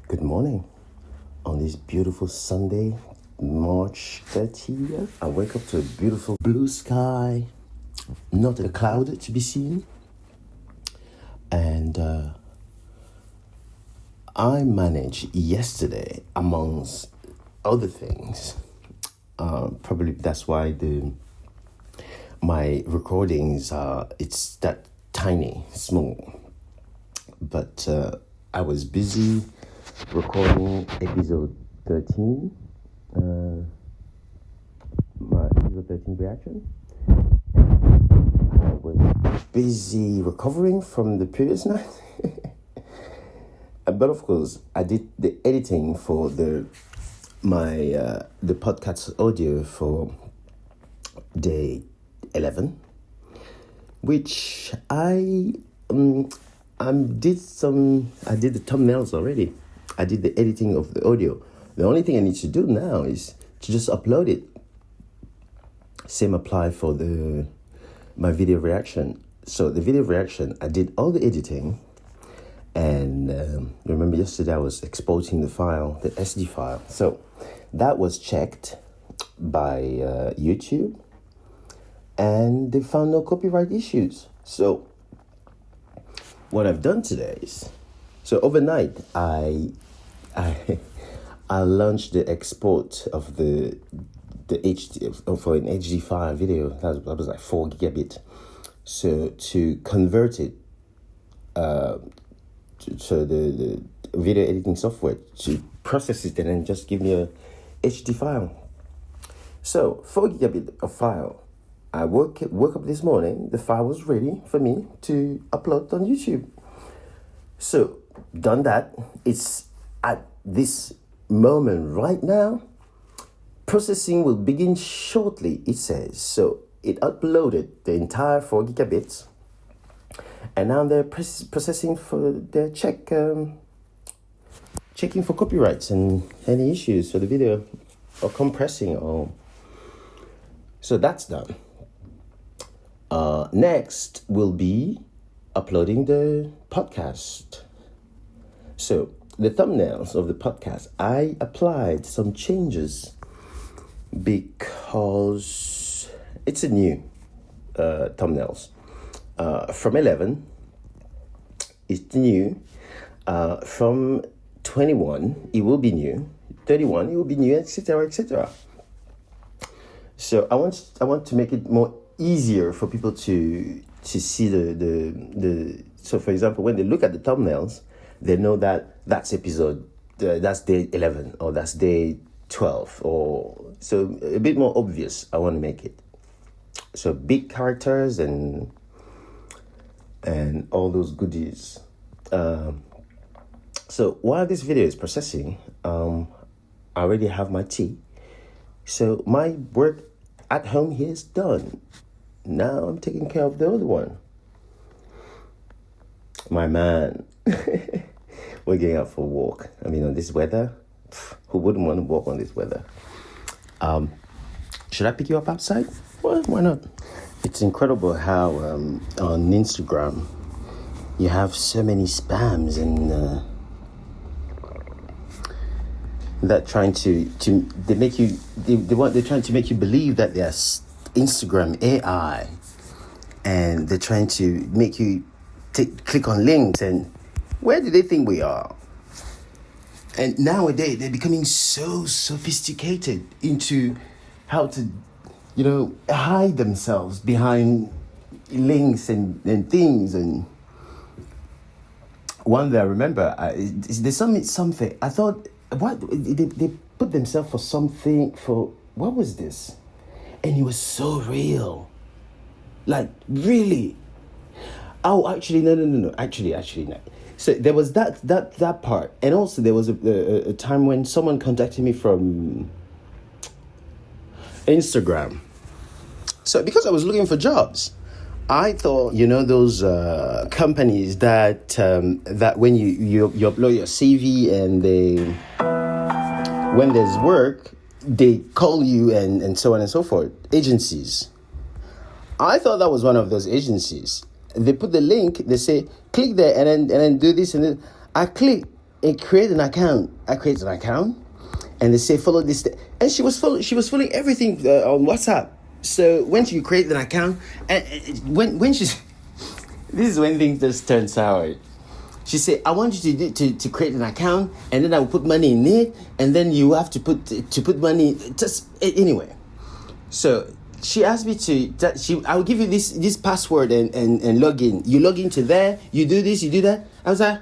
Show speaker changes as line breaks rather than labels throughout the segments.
Good morning on this beautiful Sunday, March 30th. I wake up to a beautiful blue sky, not a cloud to be seen. And I managed yesterday, amongst other things, probably that's why my recordings it's that tiny, small. But I was busy recording episode 13, my episode 13 reaction. I was busy recovering from the previous night. But of course, I did the editing for the podcast audio for day 11, which I did the thumbnails already. I did the editing of the audio. The only thing I need to do now is to just upload it. Same apply for my video reaction. So the video reaction, I did all the editing, and remember yesterday I was exporting the file, the SD file. So that was checked by YouTube, and they found no copyright issues. So what I've done today is, so overnight I launched the export of the HD for an HD file video. That was like 4 gigabit. So to convert it to the video editing software to process it and then just give me a HD file. So 4 gigabit of file. I woke up this morning, the file was ready for me to upload on YouTube. So, done that. It's at this moment right now. Processing will begin shortly, it says. So, it uploaded the entire 4 gigabits. And now they're processing for their checking for copyrights and any issues for the video or compressing or... So, that's done. Next will be uploading the podcast. So the thumbnails of the podcast, I applied some changes because it's a new thumbnails. From 11, it's new. From 21, it will be new. 31, it will be new, etc., etc. So I want to make it more easier for people to see the so for example, when they look at the thumbnails, they know that that's episode that's day 11 or that's day 12, or so a bit more obvious. I want to make it so big characters and all those goodies. So while this video is processing, I already have my tea, so my work at home here is done. Now I'm taking care of the other one. My man. We're going out for a walk. I mean, on this weather, who wouldn't want to walk on this weather? Should I pick you up outside? Well, why not? It's incredible how on Instagram you have so many spams and that trying to they make you they're trying to make you believe that they're Instagram AI, and they're trying to make you click on links, and where do they think we are? And nowadays they're becoming so sophisticated into how to hide themselves behind links and things. And one day I remember there's something I thought, what they put themselves for something, for what was this? And it was so real. Like, really? Oh, actually, no. Actually, no. So there was that part. And also there was a time when someone contacted me from Instagram. So because I was looking for jobs, I thought, those companies that when you upload your CV and when there's work, they call you and so on and so forth. Agencies. I thought that was one of those agencies. They put the link, they say, click there and then do this and then. I click and create an account. I created an account, and they say follow this, and she was following everything on WhatsApp. So when you create an account, and when she's, this is when things just turn sour. She said, I want you to create an account, and then I will put money in it, and then you have to put money, just anyway. So she asked me I will give you this password and log in. You log into there, you do this, you do that. I was like,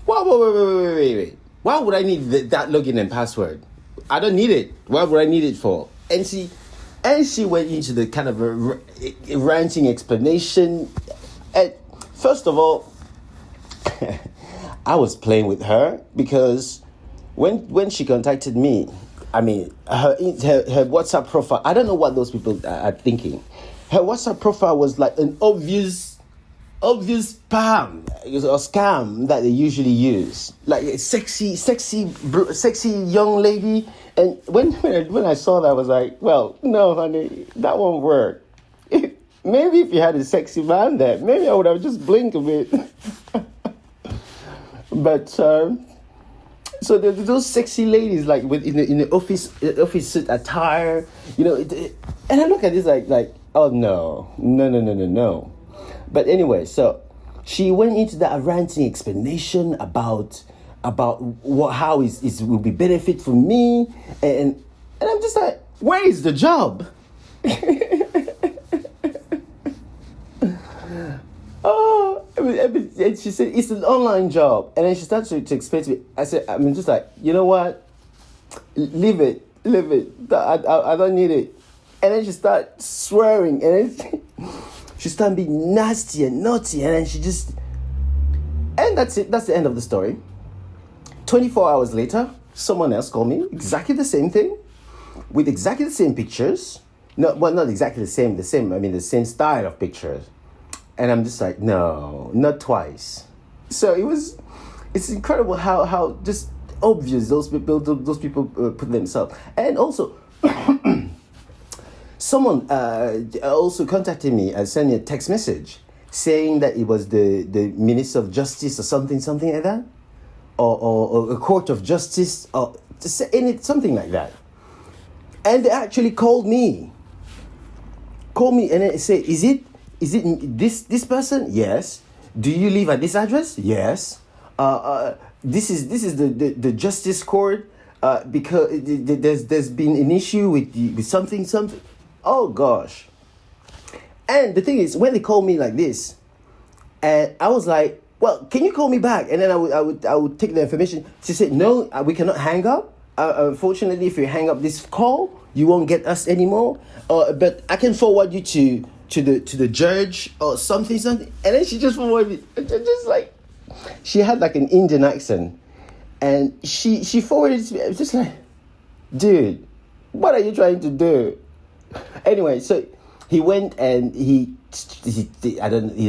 wait. Why would I need that login and password? I don't need it. Why would I need it for? And she went into the kind of a ranting explanation. And first of all, I was playing with her because when she contacted me, I mean, her WhatsApp profile, I don't know what those people are thinking. Her WhatsApp profile was like an obvious spam or scam that they usually use. Like a sexy young lady. And when I saw that, I was like, well, no, honey, that won't work. Maybe if you had a sexy man there, maybe I would have just blinked a bit. But so those sexy ladies, like in the office suit attire, and I look at this like oh no. But anyway, so she went into that ranting explanation about how it will be benefit for me, and I'm just like, where is the job? Oh, and she said it's an online job, and then she started to explain to me. I said, I'm just like, you know what? Leave it. I don't need it. And then she started swearing, and then she started being nasty and naughty, and then and that's it. That's the end of the story. 24 hours later, someone else called me, exactly the same thing, with exactly the same pictures. No, well, not exactly the same. I mean, the same style of pictures. And I'm just like, no, not twice. So it's incredible how just obvious those people put themselves. And also, someone also contacted me and sent me a text message saying that it was the Minister of Justice or something like that, or a Court of Justice, or something like that. And they actually called me and then say, is it this person? Yes. Do you live at this address? Yes. This is the Justice Court because there's been an issue with something. Oh gosh. And the thing is, when they call me like this, and I was like, well, can you call me back? And then I would take the information. She said, no, we cannot hang up. Unfortunately, if you hang up this call, you won't get us anymore. But I can forward you to the judge or something. And then she just forwarded me, just like, she had like an Indian accent, and she forwarded it to me. I was just like, dude, what are you trying to do? Anyway, so he went and he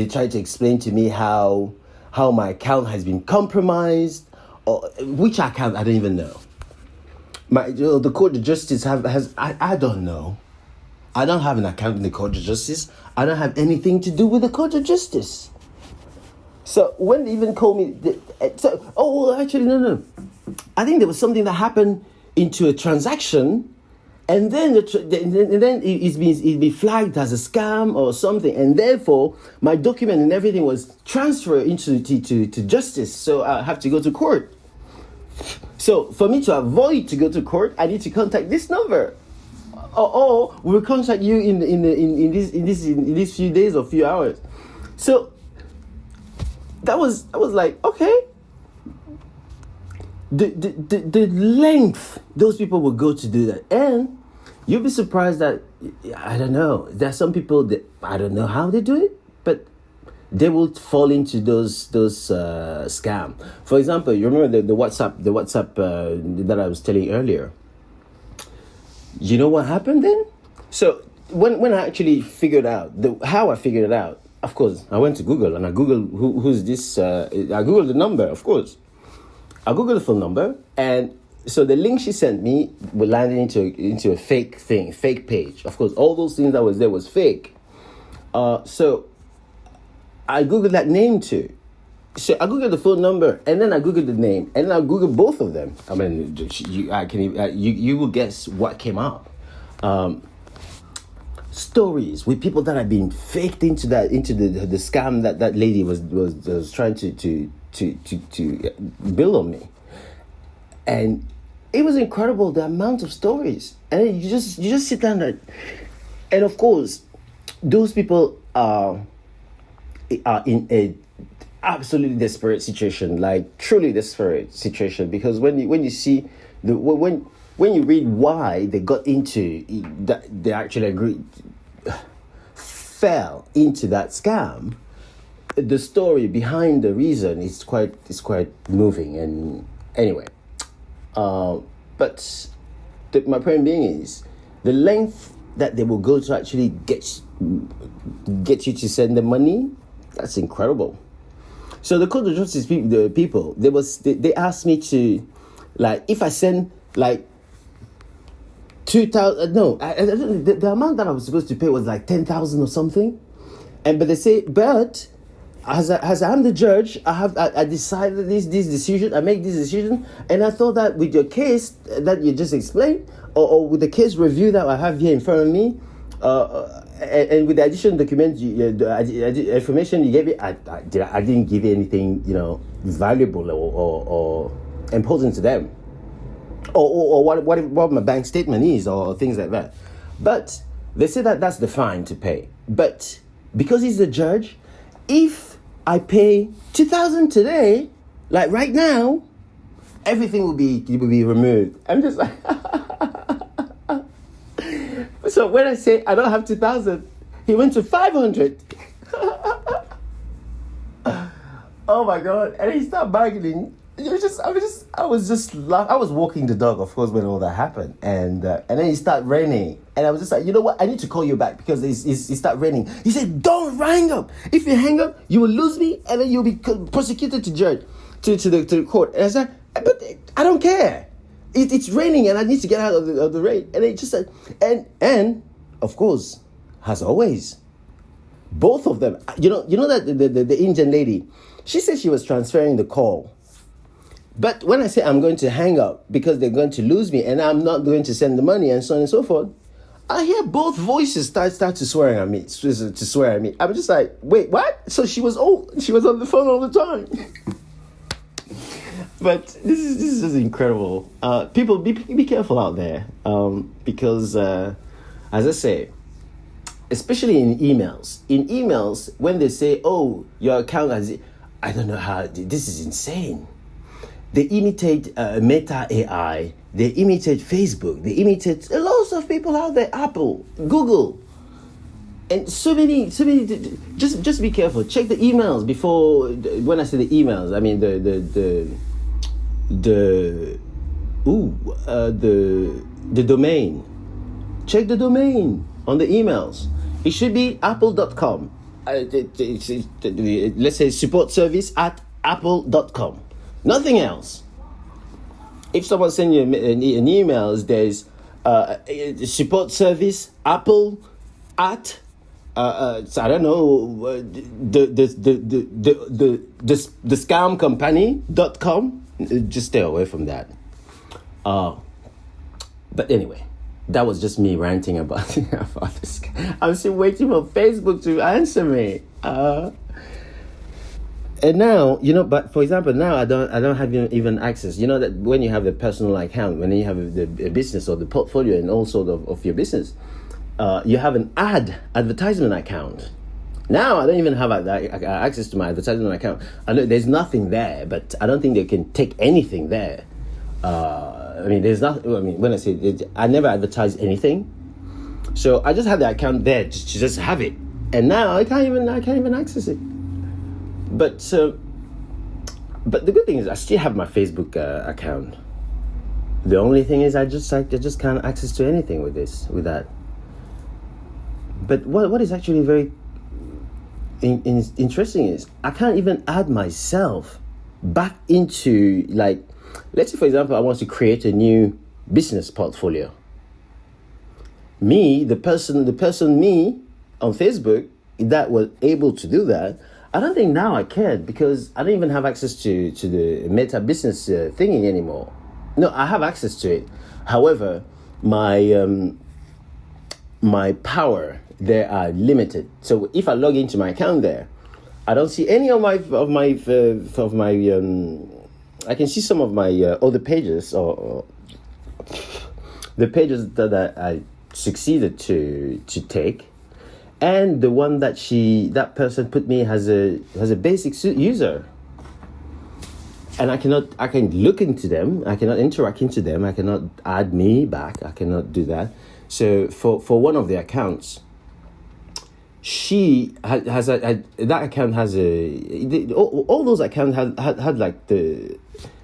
tried to explain to me how my account has been compromised, or which account I don't even know. The Court of Justice I don't know. I don't have an account in the Court of Justice. I don't have anything to do with the Court of Justice. So when they even called me, actually, no. I think there was something that happened into a transaction, and then it's been flagged as a scam or something, and therefore my document and everything was transferred into to justice. So I have to go to court. So for me to avoid to go to court, I need to contact this number. Or we'll contact you in these few days or few hours. So I was like, okay. The length those people will go to do that, and you'll be surprised that, I don't know, there's some people that I don't know how they do it, but they will fall into those scam. For example, you remember the WhatsApp that I was telling you earlier. You know what happened then? So when I actually figured out how I figured it out, of course, I went to Google and I Googled who's this. I Googled the number, of course. I Googled the phone number, and so the link she sent me landed into a fake page. Of course, all those things that was there was fake. So I Googled that name too, So I googled the phone number, and then I googled the name, and then I googled both of them. I mean, you will guess what came up. Stories with people that have been faked into the scam that lady was trying to bill on me, and it was incredible the amount of stories, and you just sit down and of course, those people are in a absolutely desperate situation, like truly desperate situation, because when you see when you read why they got into that, they actually fell into that scam. The story behind the reason is quite moving. And anyway, but my point being is the length that they will go to actually get you to send them money. That's incredible. So the Court of Justice people, they asked me to, like, if I send like 2,000, no, the amount that I was supposed to pay was like 10,000 or something, but they say, but as I'm the judge, I decided this decision, I make this decision, and I thought that with your case that you just explained, or with the case review that I have here in front of me, and with the additional documents, the information you gave me, I didn't give you anything, valuable or important to them, or what my bank statement is, or things like that. But they say that that's the fine to pay. But because he's the judge, if I pay 2,000 today, like right now, everything will be removed. I'm just like. So when I say I don't have 2,000, he went to 500. Oh my God! And he started bargaining. I was walking the dog, of course, when all that happened, and then it started raining, and I was just like, you know what? I need to call you back because it started raining. He said, "Don't hang up. If you hang up, you will lose me, and then you'll be prosecuted to the court." And I said, "But I don't care. It's raining, and I need to get out of the rain." And it just said, and of course, as always, both of them. You know that the Indian lady, she said she was transferring the call. But when I say I'm going to hang up because they're going to lose me and I'm not going to send the money and so on and so forth, I hear both voices start to swear at me. I'm just like, wait, what? So she was on the phone all the time. But this is just incredible. People, be careful out there, because as I say, especially in emails, when they say, "Oh, your account has," I don't know how. This is insane. They imitate Meta AI. They imitate Facebook. They imitate lots of people out there. Apple, Google, and so many. Just be careful. Check the emails before. When I say the emails, I mean the domain. Check the domain on the emails. It should be apple.com. Let's say support service at apple.com. Nothing else. If someone sends you an email, there's support service apple at I don't know, the scam company.com. Just stay away from that. But anyway, that was just me ranting about this. I'm still waiting for Facebook to answer me. And now, but for example, now I don't have even access. You know that when you have a personal account, when you have the business or the portfolio and also of your business, you have an advertisement account. Now I don't even have access to my advertisement account. I know there's nothing there, but I don't think they can take anything there. There's nothing. When I say it, I never advertise anything, so I just have the account there to just have it. And now I can't even access it. But the good thing is I still have my Facebook account. The only thing is I just can't access to anything with that. But what is actually very interesting is I can't even add myself back into, like, let's say for example I want to create a new business portfolio. Me, the person me on Facebook that was able to do that, I don't think now I can, because I don't even have access to the Meta business thingy anymore. No, I have access to it. However, my power there are limited. So if I log into my account there, I don't see any of my I can see some of my other pages, or the pages that I succeeded to take, and the one that that person put me as a basic user. And I can look into them, I cannot interact into them, I cannot add me back, I cannot do that. So for one of the accounts, she has that account has all those accounts had like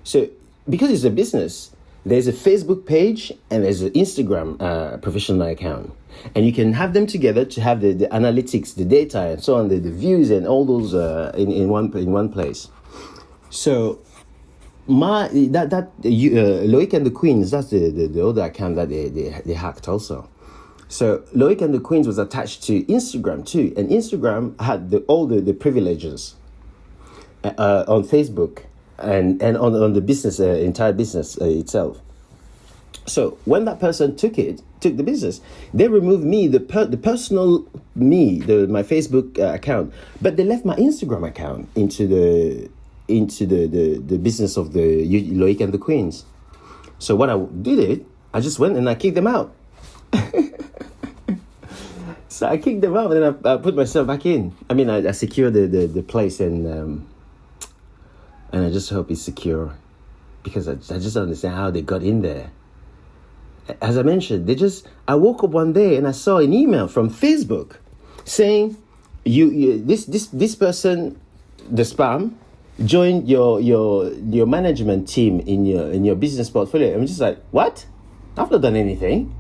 so because it's a business, there's a Facebook page and there's an Instagram professional account, and you can have them together to have the analytics, the data, and so on, the views and all those in one place. So Loic and the Queens, that's the other account that they hacked also. So Loic and the Queens was attached to Instagram too, and Instagram had all the privileges on Facebook and on the business, entire business itself. So when that person took the business, they removed me, the personal me, my Facebook account, but they left my Instagram account into the business of the Loic and the Queens. So what I did, I just went and I kicked them out. So I kicked them out, and then I put myself back in. I mean, I secured the place, and I just hope it's secure, because I just don't understand how they got in there. As I mentioned, I woke up one day and I saw an email from Facebook saying, this person, the spam, joined your management team in your business portfolio. I'm just like, what? I've not done anything.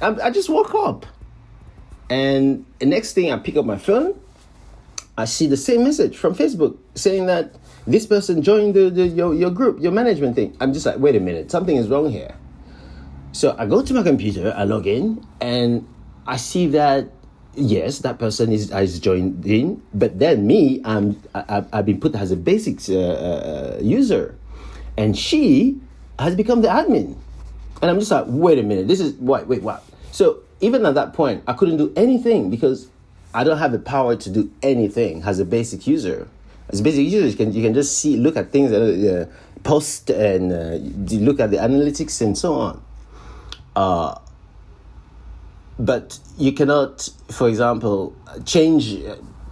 I just woke up, and the next thing, I pick up my phone, I see the same message from Facebook saying that this person joined your group, your management thing. I'm just like, wait a minute, something is wrong here. So I go to my computer, I log in, and I see that yes, that person is joined in, but then me, I've been put as a basic user, and she has become the admin. And I'm just like, wait a minute, this is wait, what? So even at that point, I couldn't do anything, because I don't have the power to do anything as a basic user. As a basic user, you can just look at things, post, and look at the analytics and so on. But you cannot, for example, change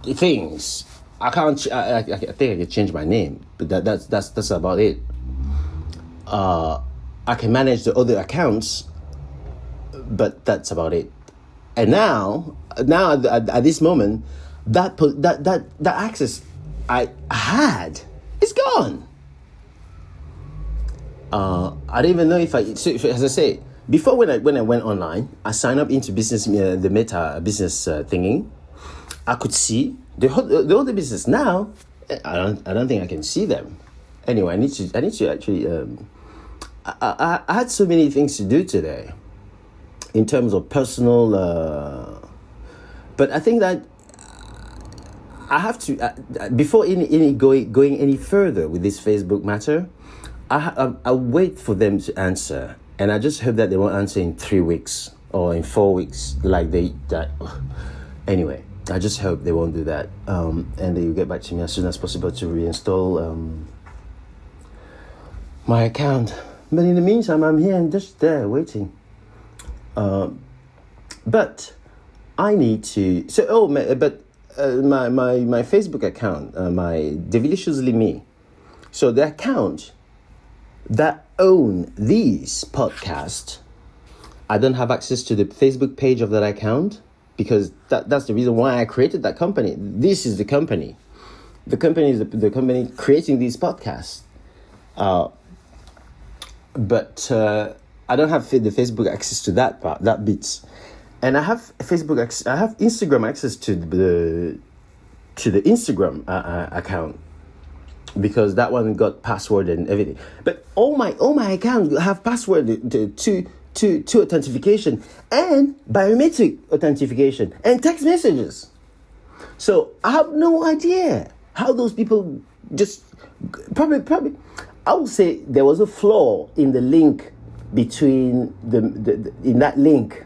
things. I can't. I think I can change my name, but that's about it. I can manage the other accounts, but that's about it. And now at this moment, that access I had is gone. I don't even know if as I say, before when I went online, I signed up into business, the Meta business thingy. I could see the other business. Now I don't think I can see them. Anyway, I need to actually. I had so many things to do today, in terms of personal. But I think that I have to before going any further with this Facebook matter. I'll wait for them to answer, and I just hope that they won't answer in 3 weeks or in 4 weeks, like that. Anyway, I just hope they won't do that, and they will get back to me as soon as possible to reinstall my account. But in the meantime, I'm here and just there waiting. But I need to. So my Facebook account, my Devilishly Me. So the account that own these podcasts, I don't have access to the Facebook page of that account, because that's the reason why I created that company. This is the company. The company is the company creating these podcasts. But I don't have the Facebook access to that part, that bits, and I have I have Instagram access to the Instagram account, because that one got password and everything. But all my accounts have password to authentication and biometric authentication and text messages. So I have no idea How those people just probably, I would say there was a flaw in the link between the in that link,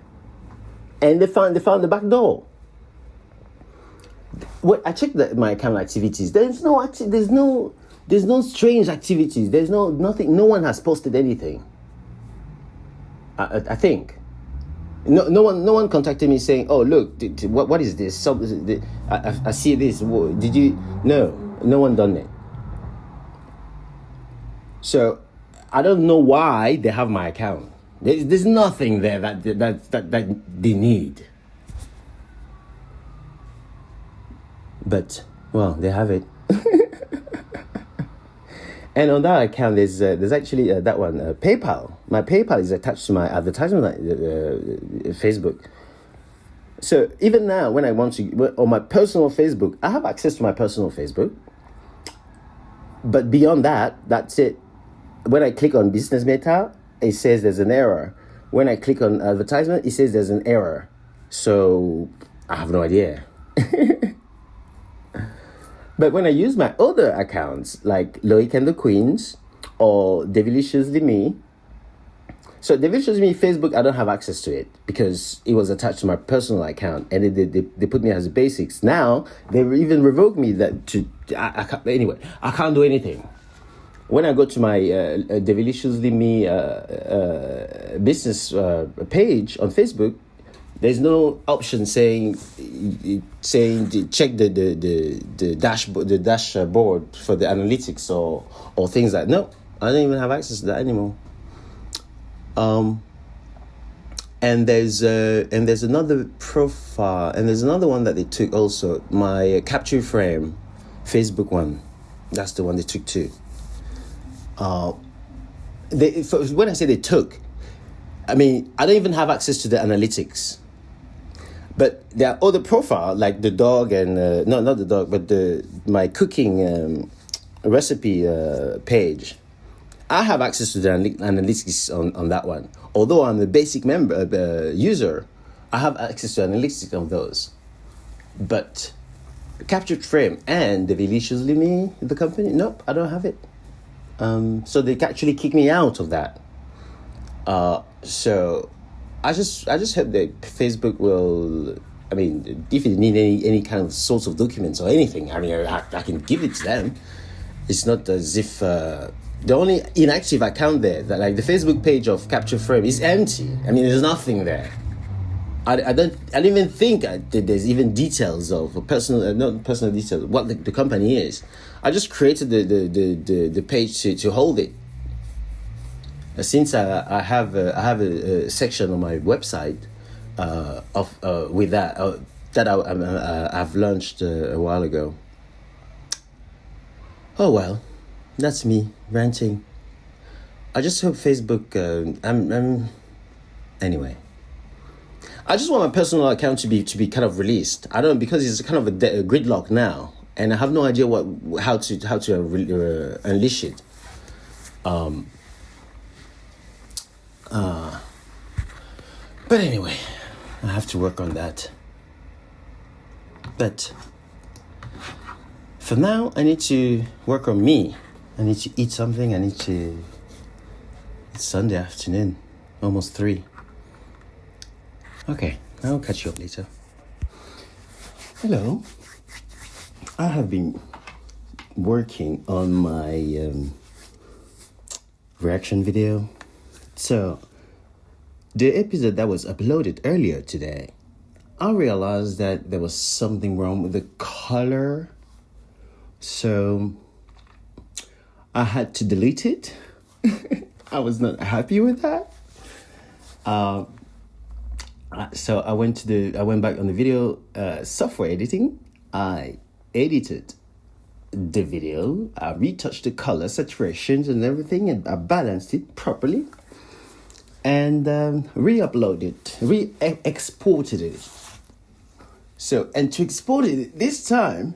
and they found the back door. When I checked my account activities, there's no strange activities. There's nothing. No one has posted anything. I think. No one contacted me saying, "Oh, look, what is this? I see this. Did you?" No one done it. So I don't know why they have my account. There's nothing there that they need. But well, they have it. And on that account, there's actually that one, PayPal. My PayPal is attached to my advertisement Facebook. So even now, when I want to, on my personal Facebook, I have access to my personal Facebook. But beyond that, that's it. When I click on Business Meta, it says there's an error. When I click on advertisement, it says there's an error. So I have no idea. But when I use my other accounts, like Loic and the Queens or Deviliciously Me, so Deviliciously Me Facebook, I don't have access to it because it was attached to my personal account, and they put me as a basics. Now they even revoked me anyway. I can't do anything. When I go to my Deviliciously Me business page on Facebook, there's no option saying check the dashboard for the analytics or things like. No, I don't even have access to that anymore. And there's another profile, and there's another one that they took also, my capture frame Facebook one. That's the one they took too. When I say they took, I mean I don't even have access to the analytics. But there are other profiles like the dog and no, not the dog, but my cooking recipe page. I have access to the analytics on that one. Although I'm a basic user, I have access to analytics on those. But Captured Frame and Deviliciously Me, the company, nope, I don't have it. So they actually kicked me out of that. So I just hope that Facebook will. I mean, if you need any kind of source of documents or anything, I mean, I can give it to them. It's not as if the only inactive account there, that like the Facebook page of Capture Frame, is empty. I mean, there's nothing there. I don't even think that there's even details of not personal details what the company is. I just created the page to hold it. Since I have a section on my website with that I've launched a while ago. Oh well, that's me ranting. I just hope Facebook. Anyway. I just want my personal account to be kind of released. I don't know, because it's kind of a gridlock now, and I have no idea how to unleash it. But anyway, I have to work on that. But for now, I need to work on me. I need to eat something. It's Sunday afternoon, almost 3. Okay, I'll catch you up later. Hello. I have been working on my reaction video. So, the episode that was uploaded earlier today, I realized that there was something wrong with the color. So, I had to delete it. I was not happy with that. So I went back on the video software editing. I edited the video. I retouched the color saturations and everything, and I balanced it properly. And exported it. So, and to export it this time,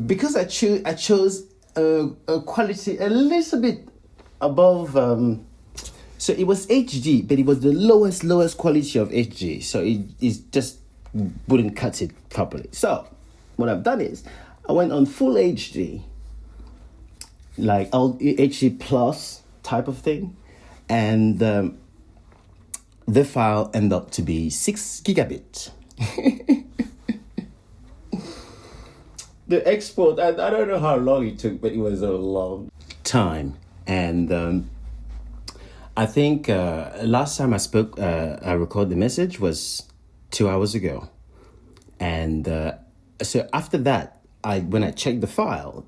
because I chose a quality a little bit above. So it was HD, but it was the lowest quality of HD. So it just wouldn't cut it properly. So what I've done is I went on full HD, like HD plus type of thing, and the file ended up to be 6 gigabit. The export, I don't know how long it took, but it was a long time. And I think last time I recorded the message was 2 hours ago. And so after that, when I checked the file,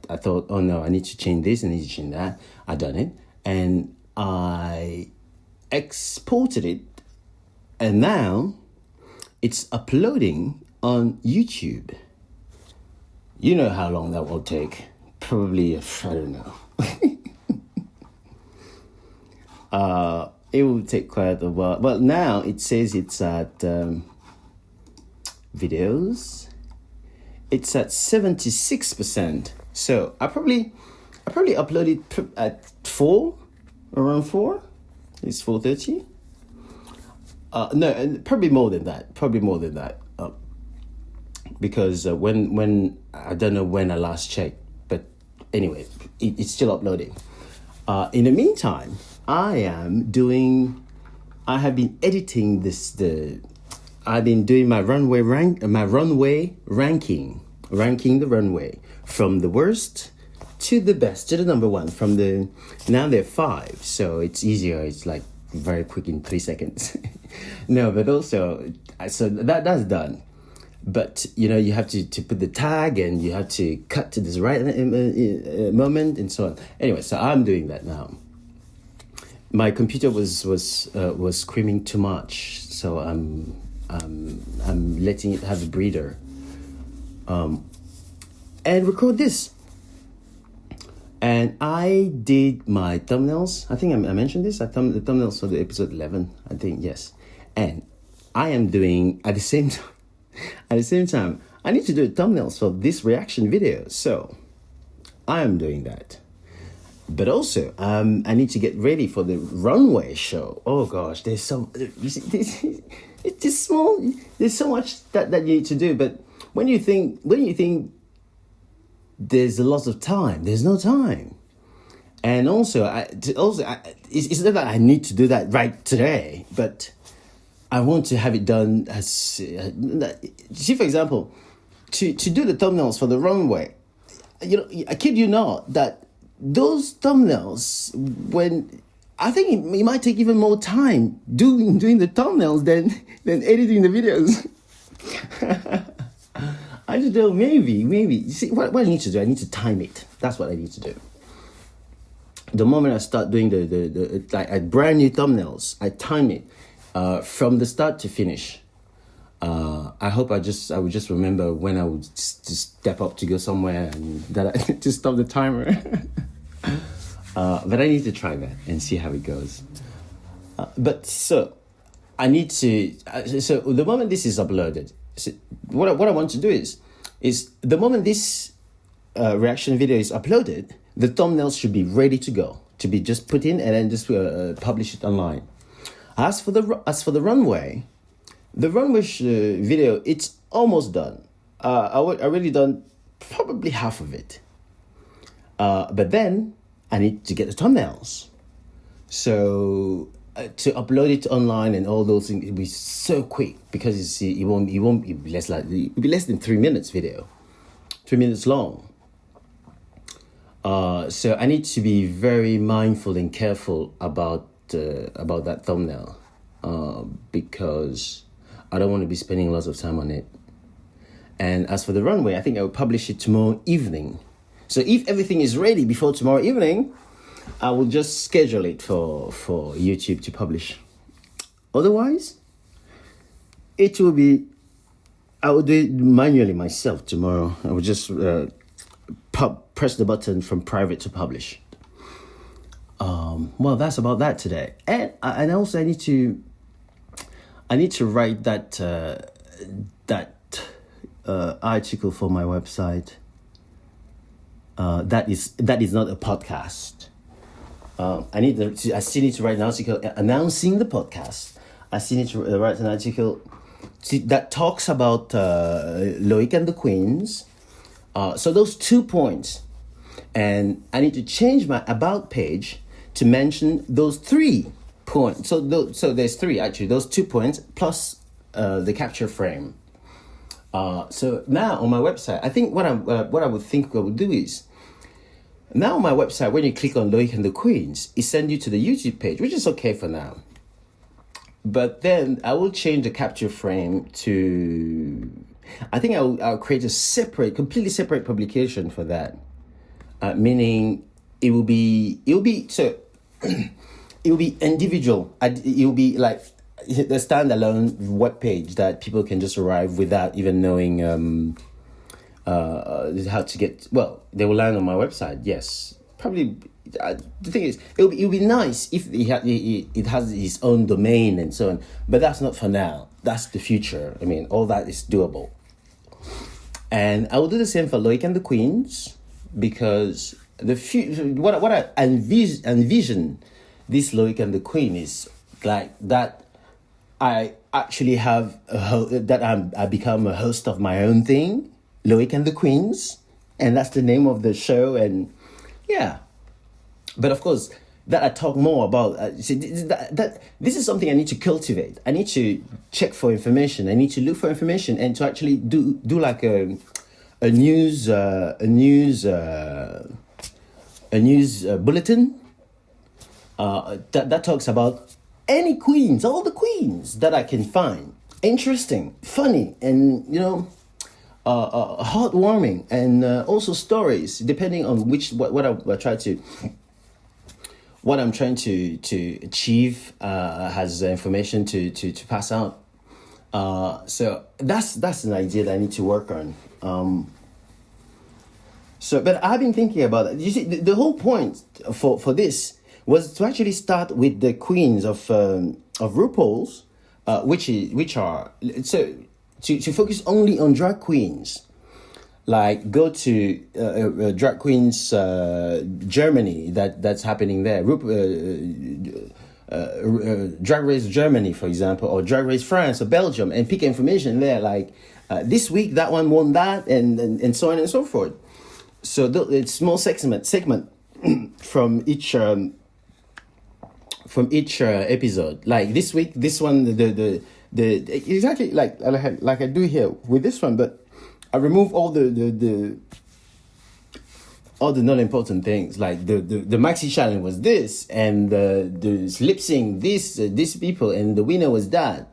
I thought, oh no, I need to change this, I need to change that. I done it. And I exported it. And now it's uploading on YouTube. You know how long that will take. Probably, I don't know. It will take quite a while. Well, now it says it's at videos. It's at 76%. So I probably uploaded at 4, around 4. It's 4:30. No, probably more than that. Because when I don't know when I last checked, but anyway, it's still uploading. In the meantime, I have been editing I've been doing my runway ranking the runway from the worst to the best, to the number one. Now they're 5, so it's easier. It's like very quick in 3 seconds. No, but also, so that's done. But you have to put the tag, and you have to cut to this right moment, and so on. Anyway, so I'm doing that now. My computer was screaming too much, so I'm letting it have a breather. And record this. And I did my thumbnails. I think I mentioned this. The thumbnails for the episode 11. I think, yes. And I am doing at the same time, I need to do thumbnails for this reaction video. So I am doing that. But also, I need to get ready for the runway show. Oh gosh, it's just small. There's so much that you need to do. But when you think there's a lot of time, there's no time. And also, it's not that I need to do that right today, but I want to have it done as. See, for example, to do the thumbnails for the runway, I kid you not that those thumbnails, when I think it might take even more time doing the thumbnails than editing the videos. I don't know, maybe. See, what I need to do, I need to time it. That's what I need to do. The moment I start doing the brand new thumbnails, I time it from the start to finish. I hope I would just remember when I would just step up to go somewhere and that I need to stop the timer. But I need to try that and see how it goes. But so I need to. So the moment this is uploaded, so what I want to do is the moment this reaction video is uploaded, the thumbnails should be ready to go, to be just put in and then just publish it online. As for the runway, video, it's almost done. I already done probably half of it. But then I need to get the thumbnails. So to upload it online and all those things, it'll be so quick because it won't be less than 3 minutes video, 3 minutes long. So I need to be very mindful and careful about that thumbnail, because I don't want to be spending lots of time on it. And as for the runway, I think I will publish it tomorrow evening. So if everything is ready before tomorrow evening, I will just schedule it for YouTube to publish. Otherwise, I will do it manually myself tomorrow. I will just press the button from private to publish. Well, that's about that today. And also I need to write that article for my website. That is not a podcast. I still need to write an article announcing the podcast. I still need to write an article that talks about Loic and the Queens, So those 2 points, and I need to change my about page to mention those 3 points. So there's 3 actually. Those 2 points plus the capture frame. So now on my website, I think what I would think I would do is, now on my website, when you click on Loic and the Queens, it sends you to the YouTube page, which is okay for now. But then I will change the capture frame to, I think I'll create a completely separate publication for that. Meaning it will be so it will be individual. It will be like the standalone web page that people can just arrive without even knowing how to get. Well, they will land on my website. Yes, probably. The thing is, it will be nice if it has its own domain and so on. But that's not for now. That's the future. I mean, all that is doable. And I will do the same for Loic and the Queens, because the what I envision this Loic and the Queen is like that. I actually have I become a host of my own thing, Loic and the Queens, and that's the name of the show. And yeah, but of course that I talk more about. This is something I need to cultivate. I need to check for information. I need to look for information and to actually do like a news bulletin that talks about any queens, all the queens that I can find interesting, funny, and heartwarming, and also stories depending on what I'm trying to achieve has information to pass out. So that's an idea that I need to work on. But I've been thinking about it. You see, the whole point for this was to actually start with the queens of RuPaul's, which are so to focus only on drag queens. Like go to drag queens Germany that's happening there. Drag Race Germany, for example, or Drag Race France or Belgium, and pick information there. Like this week that one won that, and so on and so forth. So it's small segment from each episode. Like this week, this one the exactly like I do here with this one, but I remove all the non important things. Like the maxi challenge was this, and the lip sync these people, and the winner was that,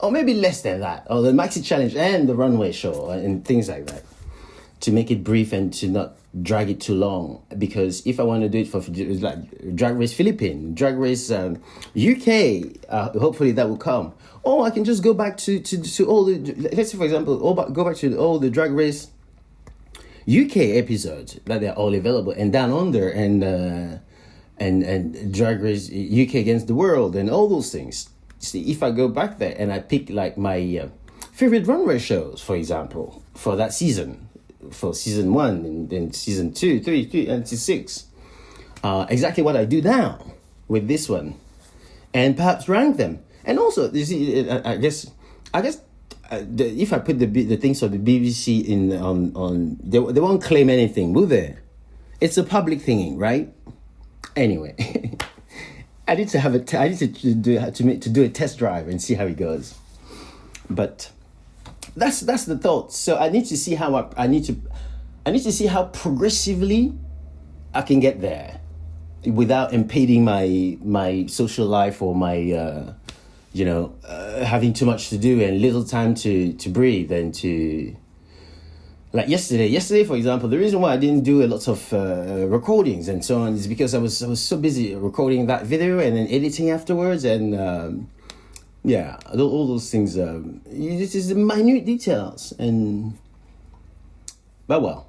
or maybe less than that, or the maxi challenge and the runway show and things like that, to make it brief and to not drag it too long. Because if I want to do it for like Drag Race Philippines, Drag Race UK, hopefully that will come. Or I can just go back to all the, let's say for example, go back to all the Drag Race UK episodes that they're all available, and Down Under, and Drag Race UK Against the World, and all those things. See, if I go back there and I pick like my favorite runway shows, for example, for that season, for season 1 and then season 2, 3 and 6, exactly what I do now with this one, and perhaps rank them. And also, you see, I guess, if I put the things of the BBC on, they won't claim anything, will they? It's a public thingy, right? Anyway, I need to do a test drive and see how it goes. But that's the thought. So I need to see how I need to see how progressively I can get there without impeding my social life or my having too much to do and little time to breathe, and to, like yesterday for example, the reason why I didn't do a lot of recordings and so on is because I was so busy recording that video and then editing afterwards, and all those things. This is the minute details, but well,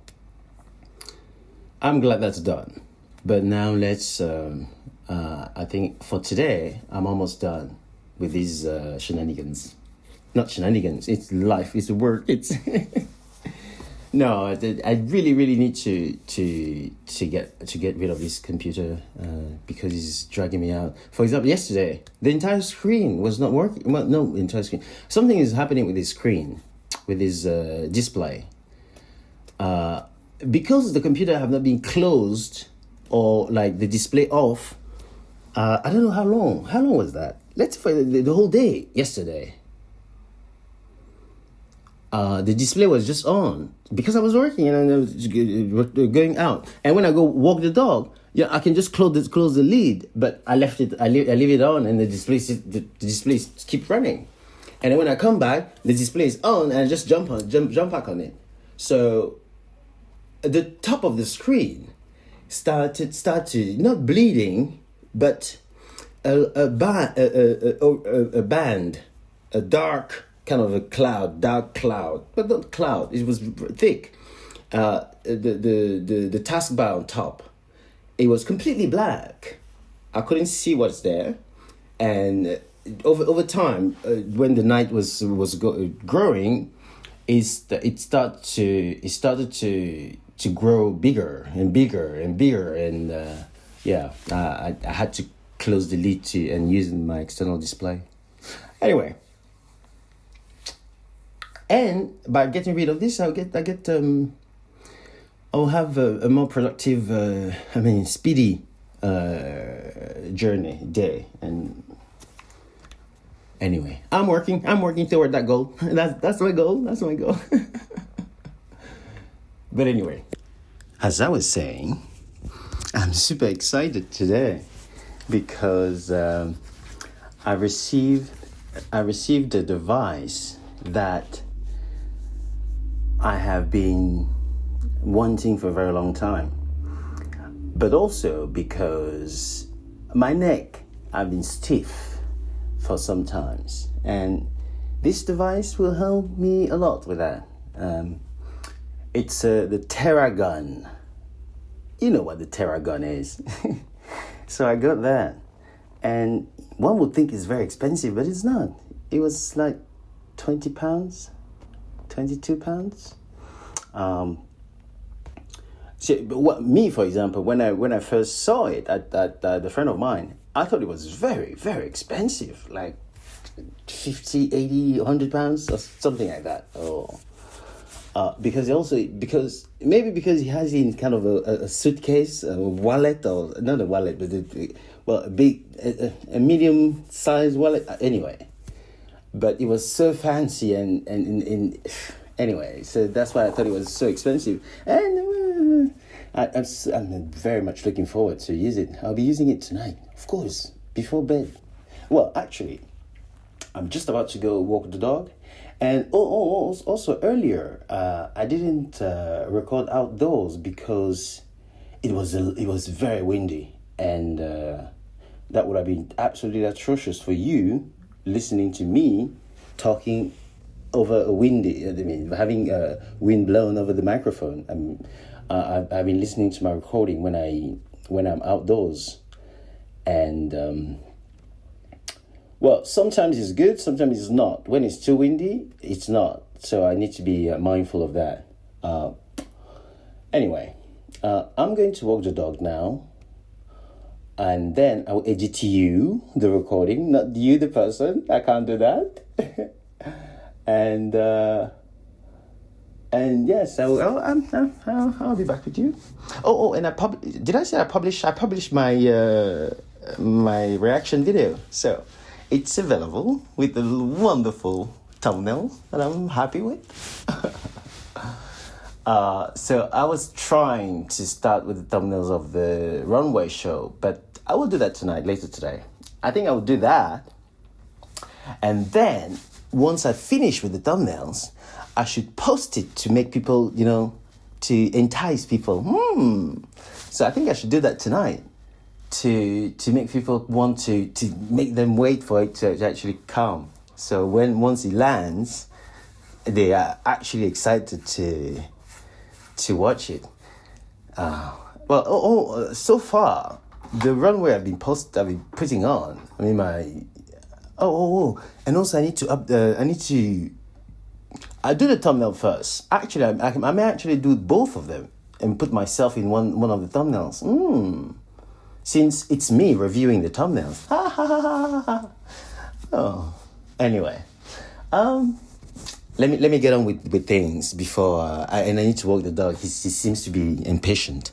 I'm glad that's done. But now let's I think for today I'm almost done with these shenanigans. Not shenanigans, it's life, it's work, it's no, I really need to get rid of this computer because it's dragging me out. For example, yesterday the entire screen was not working. Well, no, entire screen, something is happening with this screen, with this display. because the computer have not been closed or like the display off. I don't know how long. How long was that? Let's say the whole day yesterday. The display was just on because I was working and I was going out. And when I go walk the dog, yeah, I can just close the lid. But I left it. I leave it on, and the display keep running. And then when I come back, the display is on, and I just jump back on it. So the top of the screen started not bleeding, but a band, a dark kind of dark cloud, but not cloud. It was thick. The taskbar on top, it was completely black. I couldn't see what's there, and over time, when the night was growing, it started to grow bigger and bigger and bigger, and I had to close the lid and use my external display. Anyway, and by getting rid of this, I'll have a more productive, speedy day. And anyway, I'm working toward that goal. That's my goal. But anyway, as I was saying, I'm super excited today because I received a device that I have been wanting for a very long time, but also because my neck, I've been stiff for some times, and this device will help me a lot with that. It's the Theragun. You know what the Theragun is. So I got that, and one would think it's very expensive, but it's not. It was like £20, £22. For example, when I first saw it at the friend of mine, I thought it was very, very expensive, like 50, 80, £100 or something like that. Because he has it in kind of a suitcase, a wallet, or not a wallet, but a medium sized wallet. Anyway, but it was so fancy and anyway, so that's why I thought it was so expensive. And I'm very much looking forward to use it. I'll be using it tonight, of course, before bed. Well, actually, I'm just about to go walk the dog. And also earlier, I didn't record outdoors because it was very windy, and that would have been absolutely atrocious for you listening to me talking over having wind blown over the microphone. I've been listening to my recording when I'm outdoors, and sometimes it's good, sometimes it's not. When it's too windy, it's not. So I need to be mindful of that. Anyway, I'm going to walk the dog now, and then I'll edit you, the recording, not you, the person. I can't do that. And yes, I'll be back with you. And did I say I published my my reaction video? So it's available with a wonderful thumbnail that I'm happy with. So I was trying to start with the thumbnails of the runway show, but I will do that later today. I think I will do that. And then once I finish with the thumbnails, I should post it to make people, to entice people. So I think I should do that tonight to make people want to make them wait for it to actually come. So once it lands, they are actually excited to watch it. So far, the runway I've been putting on. I mean and also I do the thumbnail first. Actually, I may actually do both of them and put myself in one of the thumbnails. Since it's me reviewing the thumbnails. Anyway, let me get on with things before and I need to walk the dog. He seems to be impatient.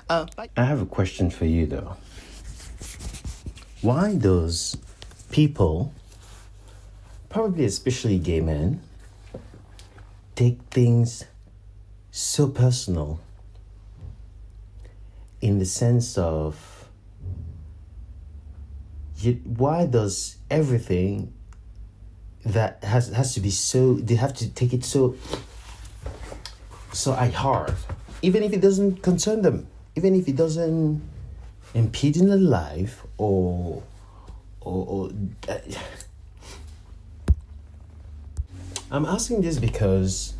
I have a question for you though. Why does people, probably especially gay men, take things so personal in the sense of why does everything that has to be so, they have to take it so at heart, even if it doesn't concern them, even if it doesn't impede in their life or I'm asking this because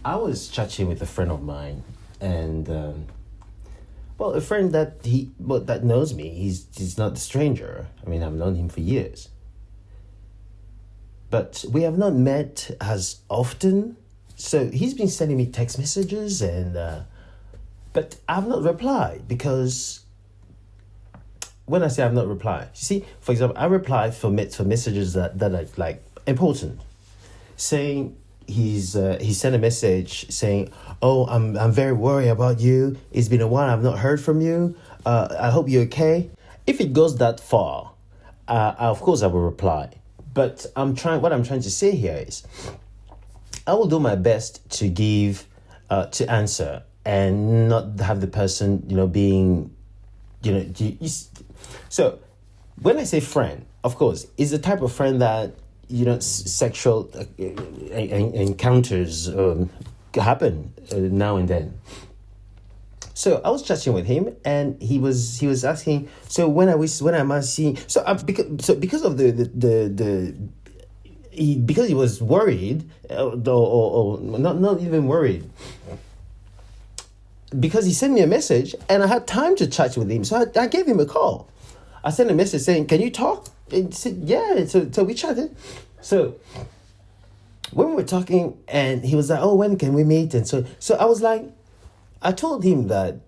I was chatting with a friend of mine, and a friend that knows me. He's not a stranger. I mean, I've known him for years, but we have not met as often. So he's been sending me text messages, and but I've not replied because when I say I've not replied, you see, for example, I reply for messages that are like important, saying he sent a message saying, "Oh, I'm very worried about you. It's been a while. I've not heard from you. I hope you're okay." If it goes that far, of course I will reply. But what I'm trying to say here is, I will do my best to give, to answer, and not have the person, being, so when I say friend, of course, is the type of friend that, sexual encounters happen now and then. So I was chatting with him, and he was asking, so when am I seeing? So because of because he was worried, or not even worried, because he sent me a message and I had time to chat with him, so I gave him a call. I sent a message saying, "Can you talk?" And he said, "Yeah." So we chatted. So when we were talking, and he was like, "Oh, when can we meet?" And so I was like, I told him that,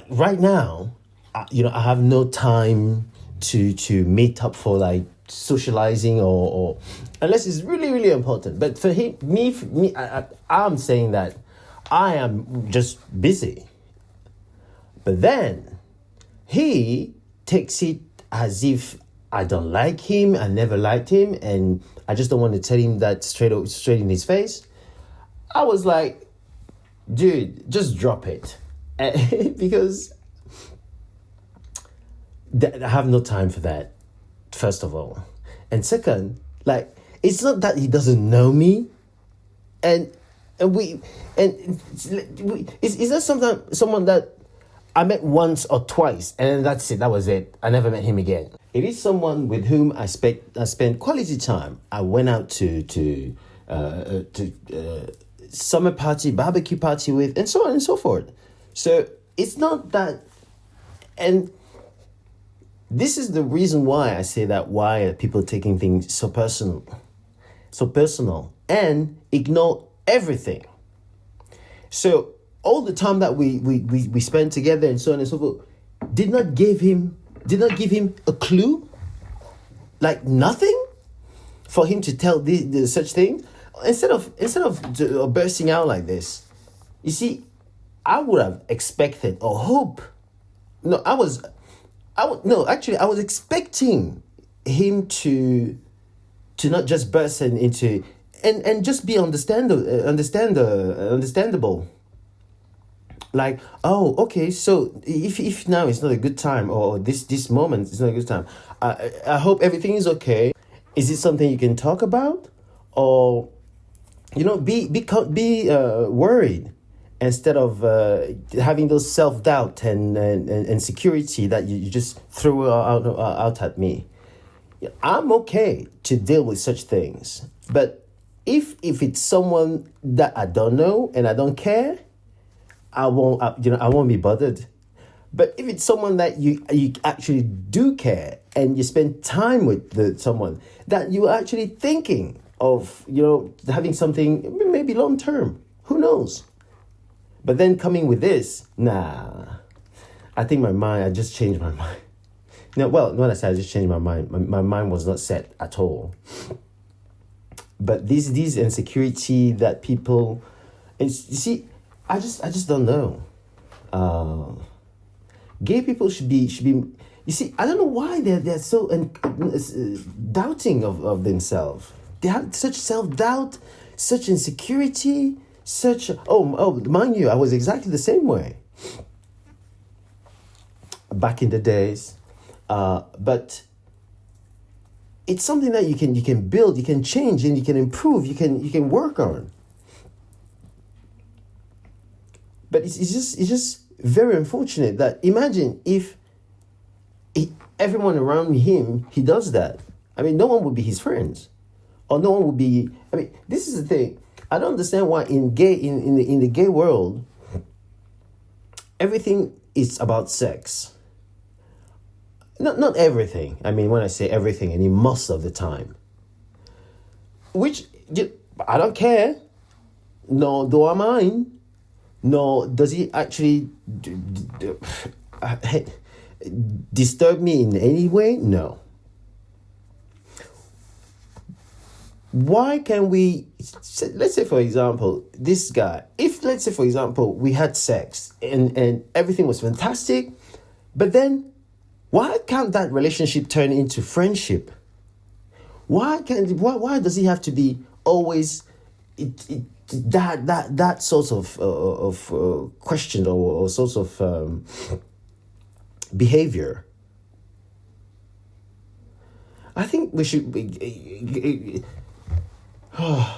right now, I have no time to meet up for like socializing or unless it's really, really important. But for me, I'm saying that I am just busy. But then he takes it as if I don't like him, I never liked him, and I just don't want to tell him that straight in his face. I was like, dude, just drop it. Because I have no time for that, first of all. And second, it's not that he doesn't know me. Is that someone that I met once or twice, and that's it. That was it. I never met him again. It is someone with whom I spent quality time. I went out to summer party, barbecue party with, and so on and so forth. So it's not that, and this is the reason why I say that. Why are people taking things so personal, and ignore everything? So all the time that we spent together and so on and so forth did not give him a clue, like nothing, for him to tell the such thing. Instead of bursting out like this, you see, I would have expected or hope. I was expecting him to not just burst into and just be understandable. Like, oh, okay, so if now it's not a good time, or this moment is not a good time, I hope everything is okay. Is it something you can talk about, or be worried, instead of having those self-doubt and insecurity that you just threw out at me. I'm okay to deal with such things, but if it's someone that I don't know and I don't care, I won't be bothered. But if it's someone that you actually do care, and you spend time with someone that you're actually thinking of, having something maybe long term, who knows? But then coming with this, nah. I think I just changed my mind. No, well, not I said I just changed my mind. My mind was not set at all. But this insecurity that people, it's, you see, I just don't know. Gay people should be. You see, I don't know why they're so doubting of themselves. They have such self-doubt, such insecurity, such mind you, I was exactly the same way back in the days, but it's something that you can build, you can change, and you can improve, you can work on. But it's just very unfortunate that, imagine if everyone around him, he does that. I mean, no one would be his friends, or no one would be. I mean, this is the thing. I don't understand why in the gay world, everything is about sex. Not everything. I mean, when I say everything, I mean most of the time. Which I don't care. No, do I mind? No, does he actually disturb me in any way? No. Why can we, let's say for example, this guy, if let's say for example, we had sex and everything was fantastic, but then why can't that relationship turn into friendship? Why does he have to be always that sort of question or sort of behavior? I think we should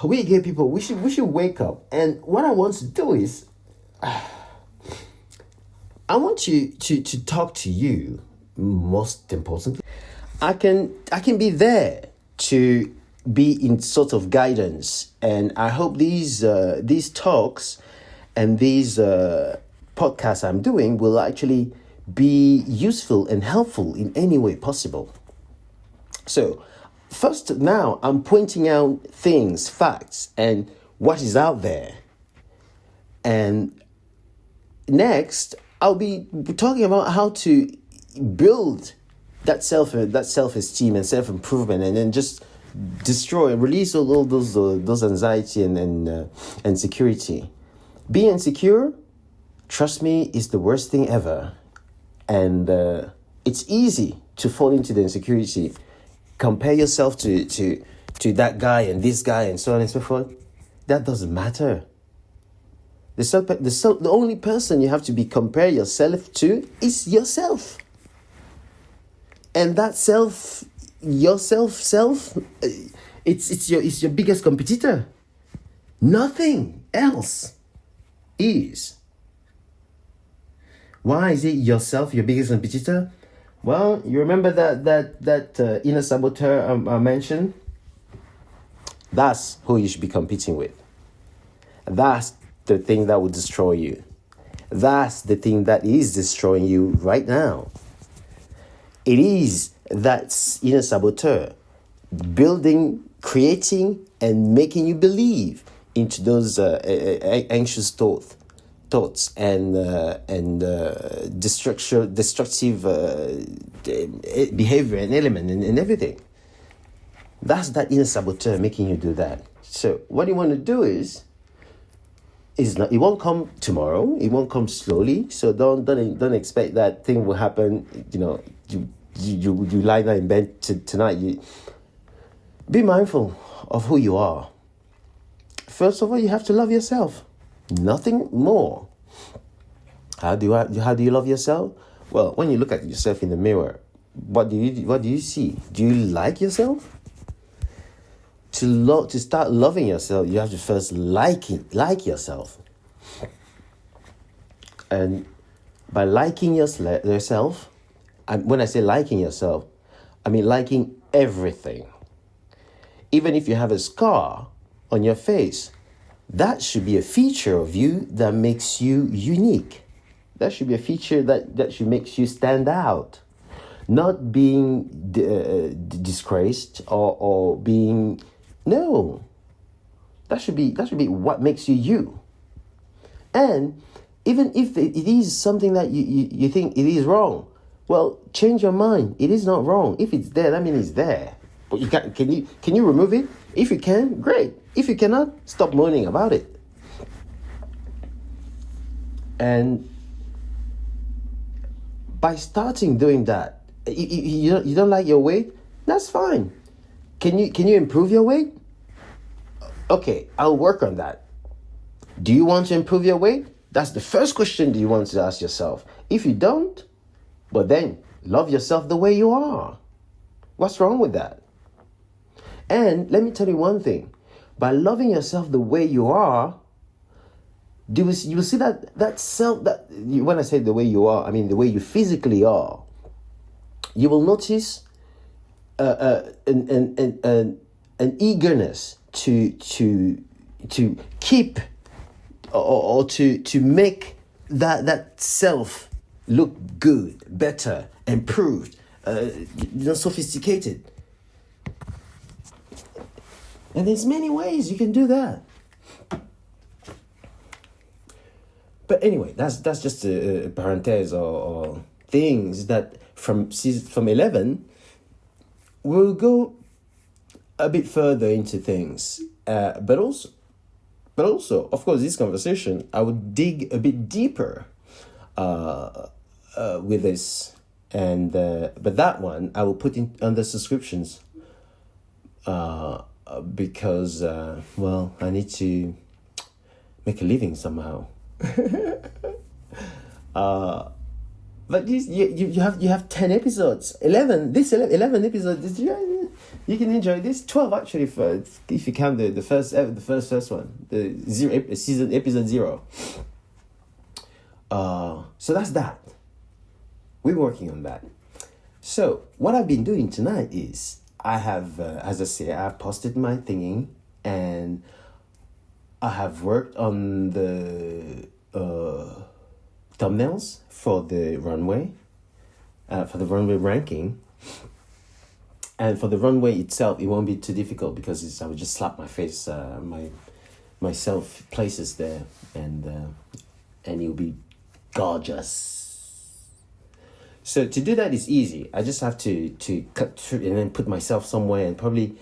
we gay people, we should wake up. And what I want to do is I want you to talk to you. Most importantly, I can be there to be in sort of guidance, and I hope these talks and these podcasts I'm doing will actually be useful and helpful in any way possible. So first, now I'm pointing out things, facts, and what is out there, and next I'll be talking about how to build that self-esteem and self-improvement, and then just destroy and release all those anxiety and insecurity. Being insecure, trust me, is the worst thing ever, and it's easy to fall into the insecurity. Compare yourself to that guy and this guy and so on and so forth. That doesn't matter. The only person you have to compare yourself to is yourself. And that self, it's your biggest competitor. Nothing else is. Why is it yourself your biggest competitor? Well, you remember that inner saboteur I mentioned? That's who you should be competing with. That's the thing that will destroy you. That's the thing that is destroying you right now. It is that inner saboteur building, creating, and making you believe into those anxious thoughts and destructive behavior and element and everything. That's that inner saboteur making you do that. So what you want to do is not. It won't come tomorrow. It won't come slowly. So don't expect that thing will happen. You lie down in bed tonight. You be mindful of who you are. First of all, you have to love yourself. Nothing more. How do you love yourself? Well, when you look at yourself in the mirror, what do you see? Do you like yourself? To start loving yourself, you have to first like yourself. And by liking yourself, when I say liking yourself, I mean liking everything. Even if you have a scar on your face, that should be a feature of you that makes you unique. That should be a feature that should make you stand out. Not being disgraced or being... No. That should be what makes you you. And even if it is something that you think it is wrong, well, change your mind. It is not wrong. If it's there, that means it's there. But can you remove it? If you can, great. If you cannot, stop moaning about it. And by starting doing that, you don't like your weight, that's fine. Can you improve your weight? Okay, I'll work on that. Do you want to improve your weight? That's the first question you want to ask yourself. If you don't, well then, love yourself the way you are. What's wrong with that? And let me tell you one thing. By loving yourself the way you are, you will see that self, when I say the way you are, I mean the way you physically are. You will notice an eagerness to keep or to make that self look good, better, improved, sophisticated. And there's many ways you can do that. But anyway, that's just a parenthesis or things that from 11 we'll go a bit further into things. But also, of course, this conversation, I would dig a bit deeper with this. And but that one I will put in under subscriptions because I need to make a living somehow. But this you have 10 episodes, 11 episodes. You can enjoy this 12 actually if you count the first one, the season episode 0. So that's that. We're working on that. So what I've been doing tonight is I have, as I say, I've posted my thingy and I have worked on the thumbnails for the runway ranking. And for the runway itself, it won't be too difficult because I will just slap my face, myself places there, and it'll be gorgeous. So to do that is easy. I just have to cut through and then put myself somewhere and probably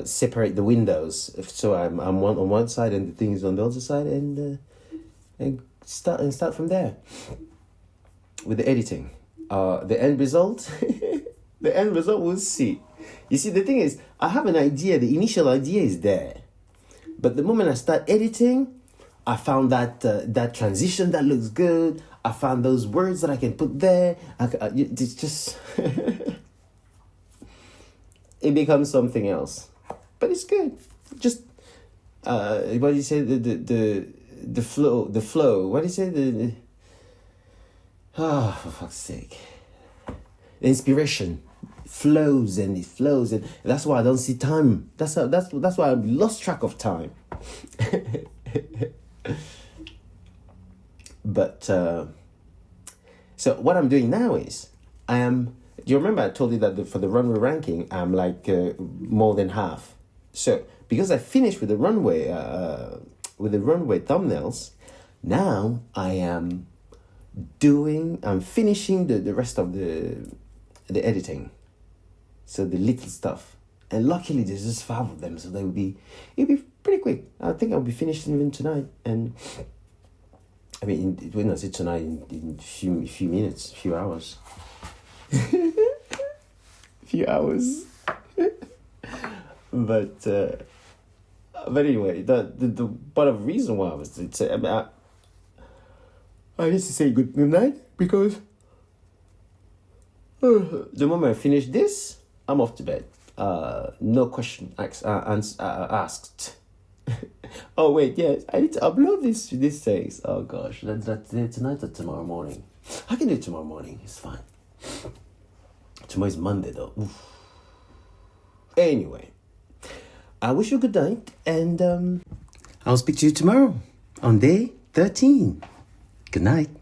separate the windows. So I'm on one side and the thing is on the other side, and start from there with the editing. The end result, we'll see. You see, the thing is, I have an idea. The initial idea is there, but the moment I start editing, I found that transition that looks good. I found those words that I can put there. It's just it becomes something else, but it's good. Just what do you say? The flow. What do you say? For fuck's sake, the inspiration flows and it flows, and that's why I don't see time. That's why I've lost track of time. But so what I'm doing now is do you remember I told you that for the runway ranking I'm like more than half. So because I finished with the runway thumbnails, now I'm finishing the rest of the editing, so the little stuff, and luckily there's just 5 of them, so it'll be pretty quick. I think I'll be finished even tonight, and I mean, when I say tonight, in few minutes, few hours. Few hours. But anyway, the part of the reason why I need to say good night because the moment I finish this, I'm off to bed. No question asked. Oh wait, yes, I need to upload these things. Oh gosh, that's tonight or tomorrow morning. I can do it tomorrow morning. It's fine. Tomorrow's Monday though. Oof. Anyway, I wish you a good night, and I'll speak to you tomorrow on day 13. Good night.